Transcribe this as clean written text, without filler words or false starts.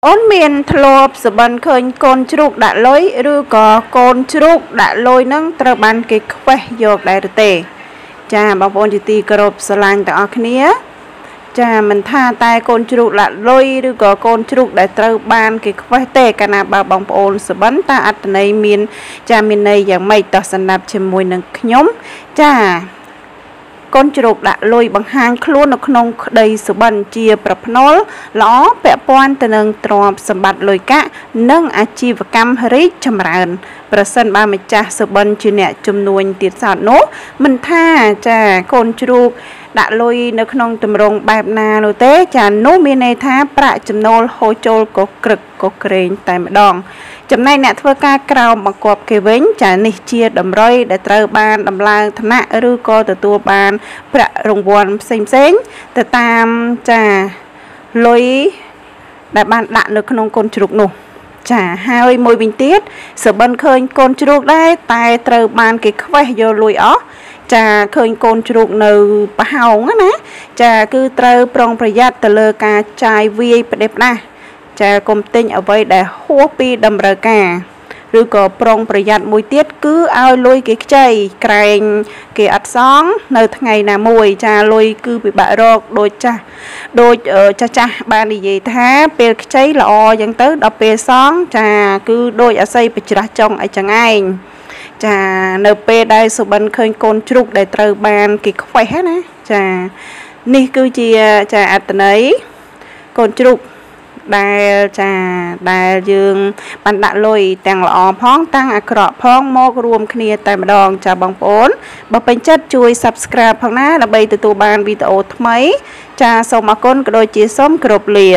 អូនមានធ្លាប់សបិនឃើញកូនជ្រូកដាក់លុយឬក៏កូនជ្រូកដាក់លុយនឹងត្រូវបានគេខ្វេះយកដែរឬទេចាបងប្អូនជាទីគោរពស្រឡាញ់ទាំងអស់គ្នាចាមិនថាតែកូនជ្រូកដាក់លុយឬក៏កូនជ្រូកដែលត្រូវបានគេខ្វេះទេកាលណាបើបងប្អូនសបិនតើអត្ថន័យមានចាមានន័យយ៉ាងម៉េចតោះសម្រាប់ជាមួយនឹងខ្ញុំចាកូនជ្រូកដាក់លុយបង្ហាញខ្លួននៅក្នុងក្តីសុបិនជាប្រផ្នូលល្អពាក់ព័ន្ធទៅនឹងទ្រព្យសម្បត្តិលុយកាក់និងអាជីវកម្មរីកចម្រើនប្រសិនបើម្ចាស់សុបិនជាអ្នកជំនួញទៀតសោតនោះមិនថាចាកូនជ្រូកដាក់លុយនៅក្នុងទម្រង់បែបណានោះទេចានោះមានន័យថាប្រាក់ចំណូលហូរចូលកក្រឹកកក្រែងតែម្ដងចំណែកអ្នកធ្វើការក្រោមបង្គាប់គេវិញចានេះជាតម្រុយដែលត្រូវបានដំឡើងឋានៈឬក៏ទទួលបានប្រាក់រង្វាន់ផ្សេងទៅតាមចាលុយដែលបានដាក់នៅក្នុងកូនជ្រូកនោះចាហើយមួយវិញទៀតសបិនឃើញកូនជ្រូកដែរតែត្រូវបានគេខ្វេះយកលុយអស់ចាឃើញកូនជ្រូកនៅប្រហោងណាចាគឺត្រូវប្រុងប្រយ័ត្នទៅលើការចាយវាយផ្ដេសផ្ដាស់ចាកុំទិញអ្វីដែលហួសពីតម្រូវការឬក៏ប្រុងប្រយ័ត្នមួយទៀតគឺឲ្យលុយគេខ្ចីក្រែងគេអត់សងនៅថ្ងៃណាមួយចាលុយគឺពិបាករកដូចចាស់បាននិយាយថាពេលខ្ចីល្អអញ្ចឹងទៅដល់ពេលសងចាគឺដូចអាស័យបច្រាស់ចុងអីចឹងឯងចានៅពេលដែលសុបិនឃើញកូនជ្រូកដែលត្រូវបានគេខ្វេះណាចានេះគឺជាចាអត្ថន័យកូនជ្រូកដែលយើងបានដាក់លុយទាំងល្អផងទាំងអាក្រក់ផងមករួមគ្នាតែម្ដងចាបងប្អូនបើពេញចិត្តជួយ Subscribe ផងណាដើម្បីទទួលបានវីដេអូថ្មីចាសូមអរគុណក៏ដូចជាសូមគោរពលា